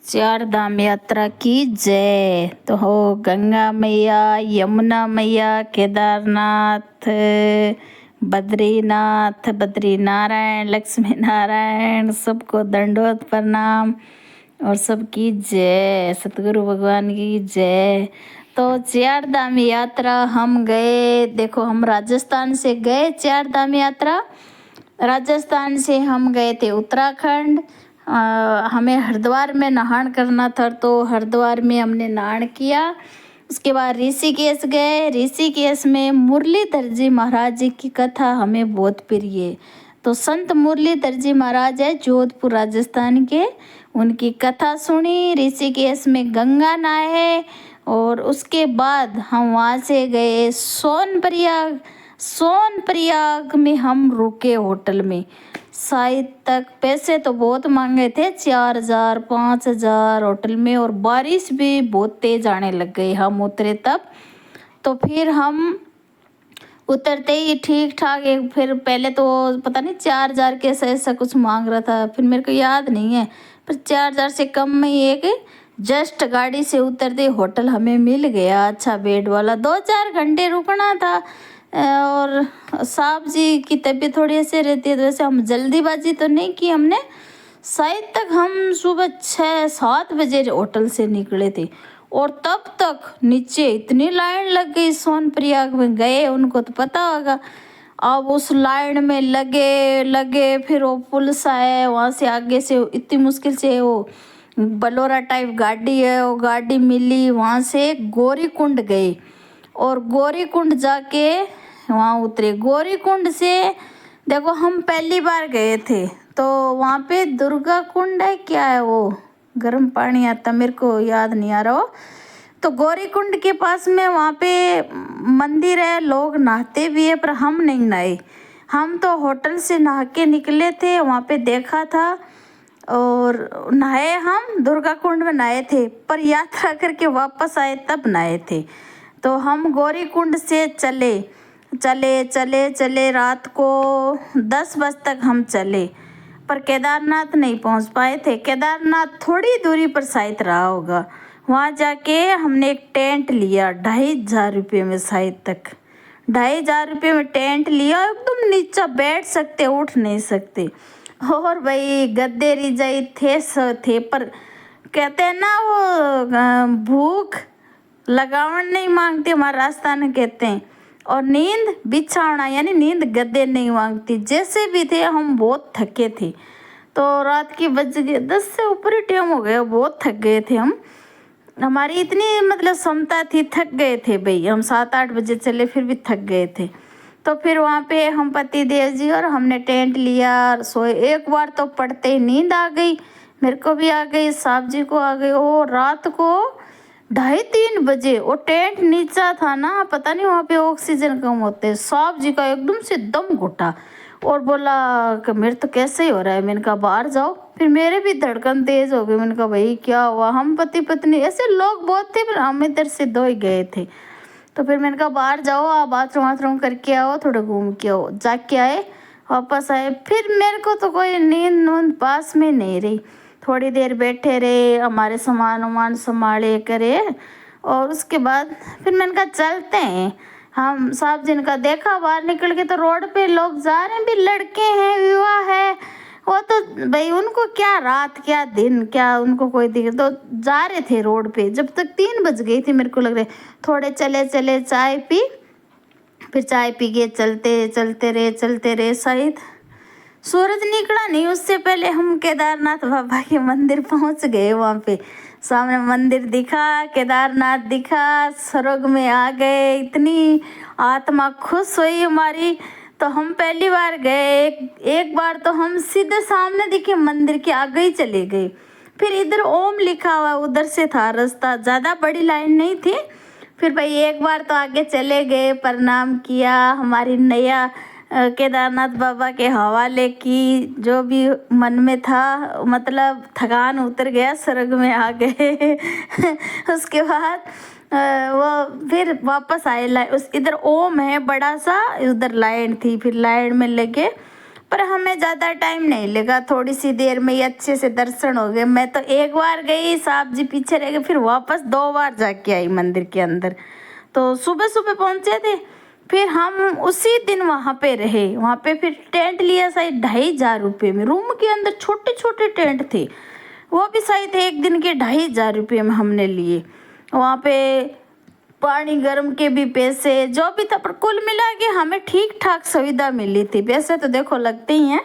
चार धाम यात्रा की जय। तो हो गंगा मैया, यमुना मैया, केदारनाथ, बद्रीनाथ, बद्री नारायण, लक्ष्मी नारायण, सबको दंडवत प्रणाम और सबकी जय, सतगुरु भगवान की जय। तो चार धाम यात्रा हम गए, देखो हम राजस्थान से गए चार धाम यात्रा। राजस्थान से हम गए थे उत्तराखंड। हमें हरिद्वार में नहान करना था, तो हरिद्वार में हमने नहान किया। उसके बाद ऋषिकेश गए। ऋषिकेश में मुरलीधर जी महाराज जी की कथा हमें बहुत प्रिय है। तो संत मुरलीधर जी महाराज है जोधपुर राजस्थान के, उनकी कथा सुनी। ऋषिकेश में गंगा नहाए और उसके बाद हम वहाँ से गए सोनप्रयाग। सोनप्रयाग में हम रुके होटल में। शायद तक पैसे तो बहुत मांगे थे, 4,000 5,000 होटल में, और बारिश भी बहुत तेज आने लग गई हम उतरे तब। तो फिर हम उतरते ही ठीक ठाक एक, फिर पहले तो पता नहीं 4,000 के ऐसा कुछ मांग रहा था, फिर मेरे को याद नहीं है, पर 4,000 से कम में ही एक जस्ट गाड़ी से उतरते होटल हमें मिल गया, अच्छा बेड वाला। 2-4 घंटे रुकना था। और साहब जी की तबीयत थोड़ी ऐसे रहती है, तो वैसे हम जल्दीबाजी तो नहीं की हमने। शायद तक हम सुबह 6-7 बजे होटल से निकले थे, और तब तक नीचे इतनी लाइन लग गई। सोनप्रयाग में गए, उनको तो पता होगा। अब उस लाइन में लगे लगे, फिर वो पुल सा है, वहाँ से आगे से इतनी मुश्किल से वो बलोरा टाइप गाड़ी है, वो गाड़ी मिली। वहाँ से गौरी कुंड गए, और गौरी कुंड जाके वहाँ उतरे। गौरी कुंड से देखो हम पहली बार गए थे, तो वहाँ पे दुर्गा कुंड है, क्या है वो, गर्म पानी आता, मेरे को याद नहीं आ रहा हो। तो गौरी कुंड के पास में वहाँ पे मंदिर है, लोग नहाते भी है, पर हम नहीं नहाए। हम तो होटल से नहा के निकले थे, वहाँ पे देखा था और नहाए। हम दुर्गा कुंड में नहाए थे, पर यात्रा करके वापस आए तब नहाए थे। तो हम गौरी कुंड से चले चले चले चले, रात को 10 बजे तक हम चले, पर केदारनाथ नहीं पहुंच पाए थे। केदारनाथ थोड़ी दूरी पर शायद रहा होगा। वहाँ जाके हमने एक टेंट लिया 2,500 रुपये में, शायद तक 2,500 रुपये में टेंट लिया। एकदम नीचे बैठ सकते, उठ नहीं सकते। और भाई गद्दे रिजाई थे, पर कहते हैं ना वो भूख लगावन नहीं मांगती, हमारे राजस्थान में कहते हैं। और नींद बिछावना, यानी नींद गद्दे नहीं मांगती। जैसे भी थे हम बहुत थके थे। तो रात की बज गए 10 से ऊपर ही टाइम हो गया, बहुत थक गए थे हम। हमारी इतनी मतलब क्षमता थी, थक गए थे भाई। हम 7-8 बजे चले, फिर भी थक गए थे। तो फिर वहाँ पे हम पति देव जी और हमने टेंट लिया और सोए। एक बार तो पड़ते ही नींद आ गई, मेरे को भी आ गई, साहब जी को आ गई। ओ रात को 2:30-3 बजे, वो टेंट नीचा था ना, पता नहीं वहाँ पे ऑक्सीजन कम होते। साहब जी का एकदम से दम घुटा और बोला कि मेरे तो कैसे ही हो रहा है। मैंने कहा बाहर जाओ। फिर मेरे भी धड़कन तेज हो गई। मैंने कहा भाई क्या हुआ। हम पति पत्नी, ऐसे लोग बहुत थे, पर हम इधर से 2 ही गए थे। तो फिर मैंने कहा बाहर जाओ, आप बाथरूम वाथरूम करके आओ, थोड़ा घूम के आओ। जाके आए, वापस आए। फिर मेरे को तो कोई नींद नूंद पास में नहीं रही। थोड़ी देर बैठे रहे, हमारे सामान वामान संभाले करे, और उसके बाद फिर मैंने कहा चलते हैं। हम साहब जी ने कहा, देखा बाहर निकल के तो रोड पे लोग जा रहे हैं, भी लड़के हैं, विवाह है, वो तो भाई उनको क्या रात क्या दिन क्या, उनको कोई दिक्कत, तो जा रहे थे रोड पे। जब तक 3 बज गई थी, मेरे को लग रहा है। थोड़े चले चले, चाय पी, फिर चाय पी के चलते रहे। शायद सूरज निकला नहीं उससे पहले हम केदारनाथ बाबा के मंदिर पहुंच गए। वहाँ पे सामने मंदिर दिखा, केदारनाथ दिखा, स्वर्ग में आ गए। इतनी आत्मा खुश हुई हमारी। तो हम पहली बार गए, एक बार तो हम सीधे सामने दिखे, मंदिर के आगे ही चले गए। फिर इधर ओम लिखा हुआ, उधर से था रास्ता, ज़्यादा बड़ी लाइन नहीं थी। फिर भाई एक बार तो आगे चले गए, प्रणाम किया, हमारी नया केदारनाथ बाबा के हवाले की, जो भी मन में था, मतलब थकान उतर गया, स्वर्ग में आ गए। उसके बाद वो फिर वापस आए। उस इधर ओम है बड़ा सा, उधर लाइन थी, फिर लाइन में लगे, पर हमें ज़्यादा टाइम नहीं लगा, थोड़ी सी देर में ही अच्छे से दर्शन हो गए। मैं तो एक बार गई, साहब जी पीछे रह गए, फिर वापस 2 बार जाके आई मंदिर के अंदर। तो सुबह सुबह पहुँचे थे, फिर हम उसी दिन वहाँ पे रहे। वहाँ पे फिर टेंट लिया शायद 2,500 में, रूम के अंदर छोटे छोटे टेंट थे, वो भी शायद एक दिन के 2,500 में हमने लिए। वहाँ पे पानी गर्म के भी पैसे जो भी था, पर कुल मिला के हमें ठीक ठाक सुविधा मिली थी। पैसे तो देखो लगते ही हैं।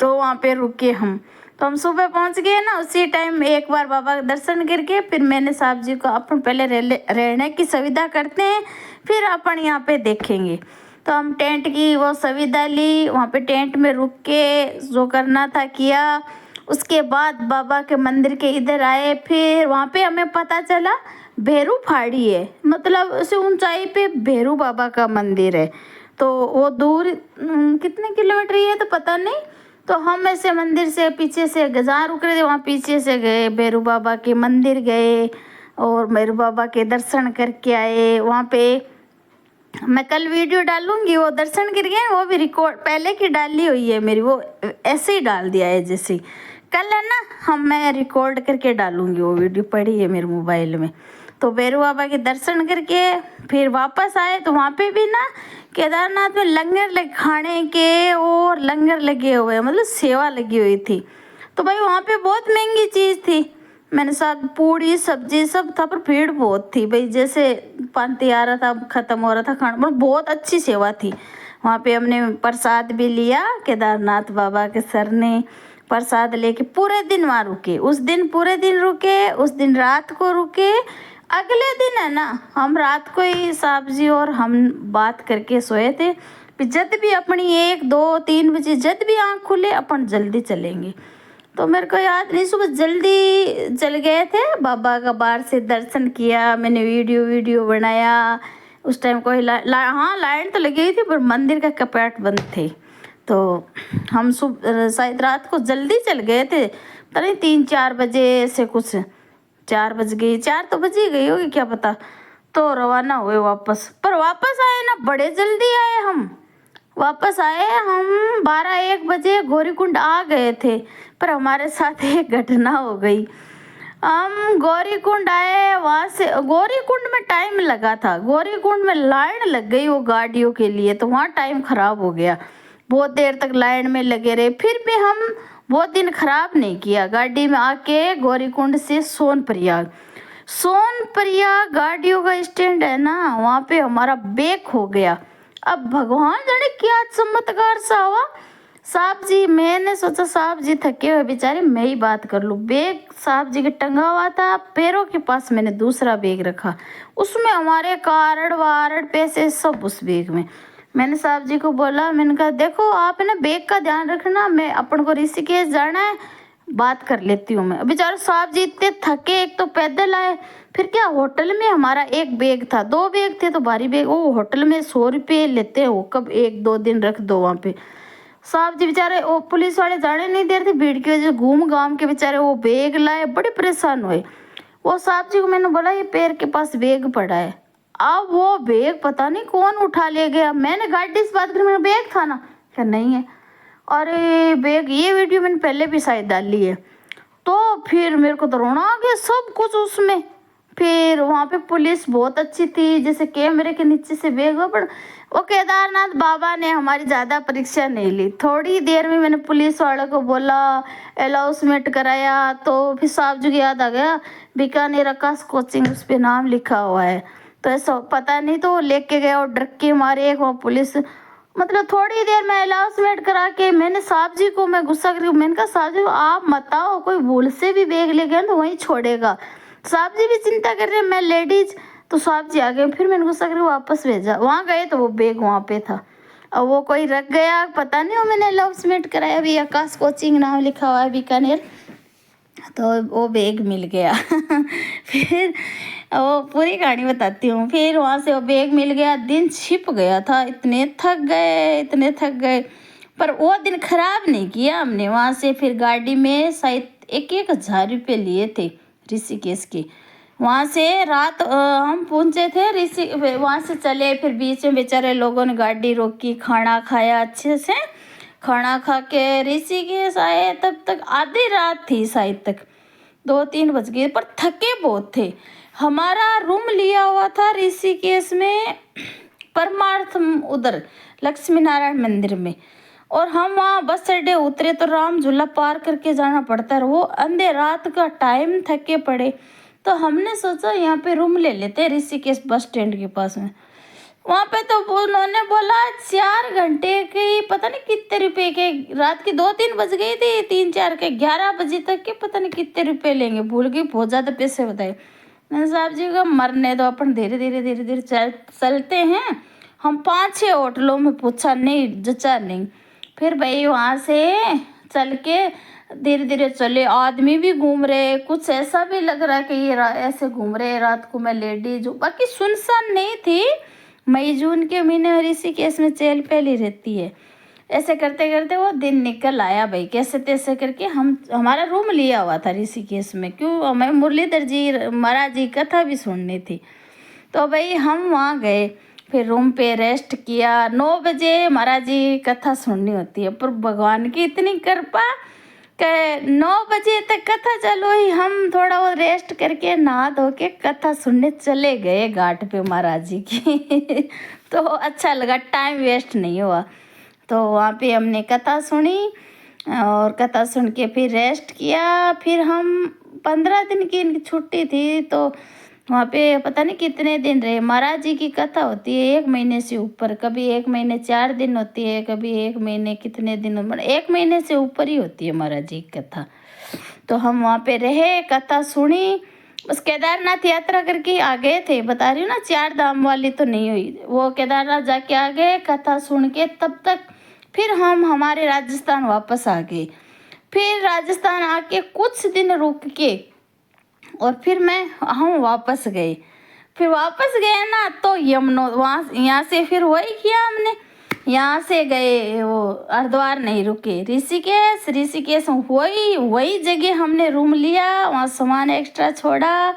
तो वहाँ पे रुके हम, तो हम सुबह पहुँच गए ना, उसी टाइम एक बार बाबा का दर्शन करके फिर मैंने साहब जी को अपन पहले रहने की सुविधा करते हैं, फिर अपन यहाँ पे देखेंगे। तो हम टेंट की वो सुविधा ली, वहाँ पे टेंट में रुक के जो करना था किया। उसके बाद बाबा के मंदिर के इधर आए, फिर वहाँ पे हमें पता चला भैरू फाड़ी है, मतलब उसे ऊंचाई पे भैरू बाबा का मंदिर है। तो वो दूर कितने किलोमीटर ही है तो पता नहीं। तो हम ऐसे मंदिर से पीछे से जहाँ रुक रहे थे वहाँ पीछे से गए, भैरू बाबा के मंदिर गए और भैरू बाबा के दर्शन करके आए। वहाँ पे मैं कल वीडियो डालूंगी, वो दर्शन कर गए, वो भी रिकॉर्ड पहले की डाली हुई है मेरी, वो ऐसे ही डाल दिया है जैसे कल है ना, मैं रिकॉर्ड करके डालूंगी, वो वीडियो पड़ी है मेरे मोबाइल में। तो भैरू बाबा के दर्शन करके फिर वापस आए, तो वहाँ पे भी ना केदारनाथ में लंगर खाने के और लंगर लगे हुए, मतलब सेवा लगी हुई थी। तो भाई वहाँ पे बहुत महंगी चीज़ थी, मैंने साथ पूड़ी सब्जी सब था, पर भीड़ बहुत थी भाई, जैसे पांति आ रहा था ख़त्म हो रहा था खाना, मतलब बहुत अच्छी सेवा थी। वहाँ पे हमने प्रसाद भी लिया, केदारनाथ बाबा के सर ने प्रसाद लेके पूरे दिन वहाँ रुके, उस दिन पूरे दिन रुके, उस दिन रात को रुके। अगले दिन है ना, हम रात को ही साहब जी और हम बात करके सोए थे, जब भी अपनी 1, 2, 3 बजे जब भी आँख खुले अपन जल्दी चलेंगे। तो मेरे को याद नहीं, सुबह जल्दी चल गए थे, बाबा का बाहर से दर्शन किया, मैंने वीडियो बनाया। उस टाइम कोई हाँ लाइन तो लगी हुई थी, पर मंदिर का कपाट बंद थे। तो हम शायद रात को जल्दी चल गए थे, पता नहीं 3-4 बजे से कुछ, 4 बज गई, 4 तो बज ही गई होगी क्या पता। तो रवाना हुए वापस, पर वापस आए ना बड़े जल्दी आए हम, वापस आए हम 12-1 बजे गौरीकुंड आ गए थे। पर हमारे साथ एक घटना हो गई, हम गौरीकुंड आए, वहाँ से गौरीकुंड में टाइम लगा था, गौरीकुंड में लाइन लग गई वो गाड़ियों के लिए, तो वहाँ टाइम खराब हो गया, बहुत देर तक लाइन में लगे रहे। फिर भी हम बहुत दिन खराब नहीं किया, गाड़ी में आके गौरीकुंड से सोनप्रयाग गाड़ियों का स्टैंड है ना, वहाँ पे हमारा बैग हो गया। अब भगवान जाने क्या चमत्कार सा हुआ, साहब जी, मैंने सोचा साहब जी थके हुए बेचारे, मैं ही बात कर लूँ। बैग साहब जी के टंगा हुआ था, पैरों के पास मैंने दूसरा बैग रखा, उसमें हमारे कार्ड वार्ड पैसे सब उस बैग में। मैंने साहब जी को बोला, मैंने कहा देखो आप है ना बैग का ध्यान रखना, मैं अपन को ऋषिकेश जाना है, बात कर लेती हूँ मैं। बेचारे साहब जी इतने थके, एक तो पैदल आए, फिर क्या होटल में हमारा एक बैग था, 2 बैग थे तो भारी बैग, वो होटल में 100 रुपये लेते हैं, वो कब 1-2 दिन रख दो वहाँ पे। साहब जी बेचारे वो पुलिस वाले जाने नहीं दे रहे थे, भीड़ की वजह से घूम घाम के बेचारे वो बैग लाए, बड़े परेशान हुए। वो साहब जी को मैंने बोला ये पैर के पास बैग पड़ा है, अब वो बैग पता नहीं कौन उठा ले गया। मैंने गाड़ी से बात करी, मेरा बैग था ना, क्या नहीं है, अरे बैग, ये वीडियो मैंने पहले भी शायद डाली है। तो फिर मेरे को तो रोना आ गया, सब कुछ उसमें। फिर वहाँ पे पुलिस बहुत अच्छी थी, जैसे कैमरे के नीचे से बैग हो, पर वो केदारनाथ बाबा ने हमारी ज़्यादा परीक्षा नहीं ली, थोड़ी देर में मैंने पुलिस वालों को बोला, अलाउंसमेंट कराया। तो फिर साहब जी को याद आ गया, बीकानेर आकाश कोचिंग उस पर नाम लिखा हुआ है, तो ऐसा पता नहीं, तो लेके गए और डर के मारे एक वो पुलिस, मतलब थोड़ी देर में अलाउंसमेंट करा के मैंने साहब जी को, मैं गुस्सा करके मैंने कहा साहब जी आप मत आओ, कोई भूल से भी बैग ले गया तो वहीं छोड़ेगा। साहब जी भी चिंता कर रहे हैं, मैं लेडीज, तो साहब जी आ गए। फिर मैंने गुस्सा करके वापस भेजा, वहाँ गए तो वो बैग वहाँ पे था, और वो कोई रख गया पता नहीं, वो मैंने अलाउंसमेंट कराया भी आकाश कोचिंग नाम लिखा हुआ है बीकानेर, तो वो बैग मिल गया। फिर वो पूरी कहानी बताती हूँ। फिर वहाँ से वो बैग मिल गया, दिन छिप गया था, इतने थक गए, पर वो दिन खराब नहीं किया हमने। वहाँ से फिर गाड़ी में शायद 1,000 रुपये लिए थे ऋषिकेश के। वहाँ से रात हम पहुँचे थे वहाँ से चले, फिर बीच में बेचारे लोगों ने गाड़ी रोकी, खाना खाया अच्छे से, खाना खा के ऋषिकेश आए तब तक आधी रात थी शायद तक, 2-3 बज गए, पर थके बहुत थे। हमारा रूम लिया हुआ था ऋषिकेश में परमार्थ उधर लक्ष्मी नारायण मंदिर में, और हम वहाँ बस अड्डे उतरे तो राम झूला पार करके जाना पड़ता है। वो अंधे रात का टाइम, थके पड़े, तो हमने सोचा यहाँ पे रूम ले लेते हैं ऋषिकेश बस स्टैंड के पास में। वहाँ पे तो उन्होंने बोला 4 घंटे के पता नहीं कितने रुपए के, रात की 2-3 बज गई थी, 3-4 के 11 बजे तक के पता नहीं कितने रुपए लेंगे, भूल गई, बहुत ज़्यादा पैसे बताए। मैंने साहब जी का मरने दो, अपन धीरे धीरे चलते हैं। हम 5-6 होटलों में पूछा, नहीं जचा नहीं। फिर भाई वहाँ से चल के धीरे धीरे चले, आदमी भी घूम रहे, कुछ ऐसा भी लग रहा कि ये ऐसे घूम रहे रात को में लेडीज, बाकी सुनसान नहीं थी। मई जून के महीने में ऋषिकेश में चहल पहल ही रहती है। ऐसे करते करते वो दिन निकल आया भाई, कैसे तैसे करके हमारा रूम लिया हुआ था ऋषिकेश में, क्यों हमें मुरलीधर जी महाराज जी कथा भी सुननी थी। तो भाई हम वहाँ गए, फिर रूम पे रेस्ट किया। 9 बजे महाराज जी कथा सुननी होती है, पर भगवान की इतनी कृपा कि 9 बजे तक कथा चालू हुई। हम थोड़ा वो रेस्ट करके नहा धो के कथा सुनने चले गए घाट पे महाराज जी की तो अच्छा लगा, टाइम वेस्ट नहीं हुआ। तो वहाँ पे हमने कथा सुनी, और कथा सुन के फिर रेस्ट किया। फिर हम 15 दिन की इनकी छुट्टी थी, तो वहाँ पे पता नहीं कितने दिन रहे। महाराज जी की कथा होती है 1 महीने से ऊपर, कभी 1 महीने 4 दिन होती है, कभी 1 महीने कितने दिन, 1 महीने से ऊपर ही होती है महाराज जी की कथा। तो हम वहाँ पे रहे, कथा सुनी, बस केदारनाथ यात्रा करके आ गए थे, बता रही हूँ ना, 4 धाम वाली तो नहीं हुई। वो केदारनाथ जाके आ गए, कथा सुन के तब तक फिर हम हमारे राजस्थान वापस आ गए। फिर राजस्थान आके कुछ दिन रुक के और फिर हम वापस गए। फिर वापस गए ना, तो यमुनो वहाँ यहाँ से फिर वही किया हमने, यहाँ से गए वो हरिद्वार नहीं रुके, ऋषिकेश वही जगह हमने रूम लिया, वहाँ सामान एक्स्ट्रा छोड़ा।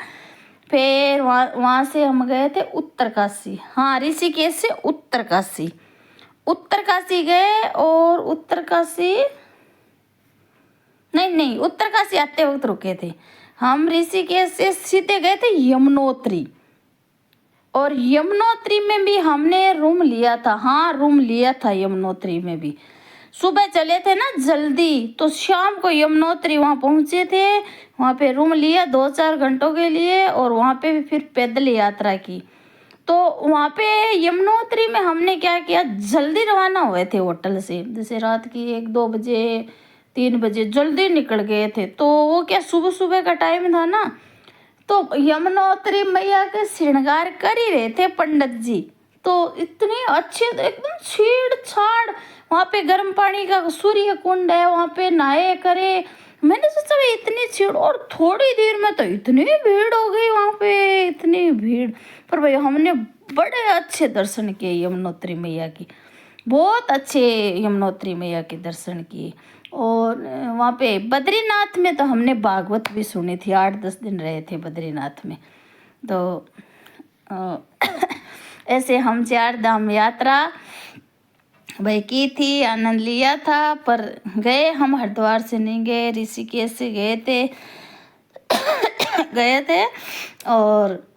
फिर वहाँ से हम गए थे उत्तरकाशी, हाँ ऋषिकेश से उत्तरकाशी गए। और उत्तरकाशी नहीं उत्तरकाशी आते वक्त रुके थे हम। ऋषिकेश से सीधे गए थे यमुनोत्री, और यमुनोत्री में भी हमने रूम लिया था, हाँ रूम लिया था यमुनोत्री में भी। सुबह चले थे ना जल्दी, तो शाम को यमुनोत्री वहाँ पहुँचे थे। वहाँ पे रूम लिया 2-4 घंटों के लिए, और वहाँ पे भी फिर पैदल यात्रा की। तो वहाँ पे यमुनोत्री में हमने क्या किया, जल्दी रवाना हुए थे होटल से, जैसे रात की 1-2 बजे 3 बजे जल्दी निकल गए थे। तो वो क्या सुबह सुबह का टाइम था ना, तो यमुनोत्री मैया के श्रृंगार कर ही रहे थे पंडित जी। तो इतने अच्छे, एकदम छेड़ छाड़, वहाँ पे गर्म पानी का सूर्य कुंड है, वहाँ पे नहाए करे। मैंने सोचा भाई इतनी छेड़, और थोड़ी देर में तो इतनी भीड़ हो गई वहाँ पे, इतनी भीड़। पर भाई हमने बड़े अच्छे दर्शन किए यमुनोत्री मैया की, बहुत अच्छे यमुनोत्री मैया के दर्शन किए। और वहाँ पे बद्रीनाथ में तो हमने भागवत भी सुनी थी, 8-10 दिन रहे थे बद्रीनाथ में। तो ऐसे हम 4 धाम यात्रा भाई की थी, आनंद लिया था। पर गए हम हरिद्वार से नहीं गए, ऋषिकेश से गए थे। और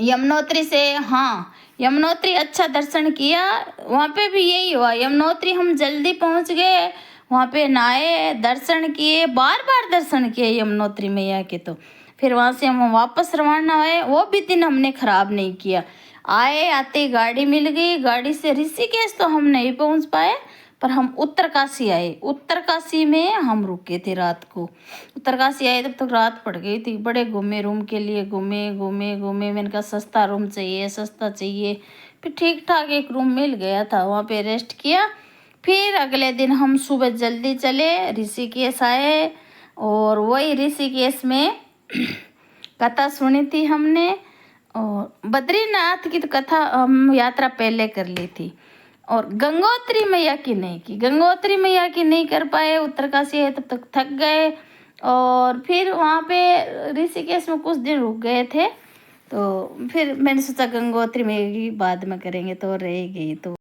यमुनोत्री से, हाँ यमुनोत्री अच्छा दर्शन किया। वहाँ पे भी यही हुआ, यमुनोत्री हम जल्दी पहुँच गए, वहाँ पे नहाए, दर्शन किए, बार बार दर्शन किए यमुनोत्री मैया के। तो फिर वहाँ से हम वापस रवाना हुए। वो भी दिन हमने ख़राब नहीं किया, आए आते गाड़ी मिल गई, गाड़ी से ऋषिकेश तो हम नहीं पहुँच पाए, पर हम उत्तरकाशी आए। उत्तरकाशी में हम रुके थे रात को। उत्तरकाशी आए तब तक रात पड़ गई थी, बड़े घूमे, रूम के लिए घूमे। मैंने कहा सस्ता रूम चाहिए, सस्ता चाहिए। फिर ठीक ठाक एक रूम मिल गया था, वहाँ पे रेस्ट किया। फिर अगले दिन हम सुबह जल्दी चले, ऋषिकेश आए, और वही ऋषिकेश में कथा सुनी थी हमने। और बद्रीनाथ की तो कथा हम यात्रा पहले कर ली थी, और गंगोत्री मैया की नहीं की, गंगोत्री मैया की नहीं कर पाए। उत्तरकाशी है तब तक थक गए, और फिर वहाँ पे ऋषिकेश में कुछ दिन रुक गए थे। तो फिर मैंने सोचा गंगोत्री मैया की बाद में करेंगे, तो रहेगी। तो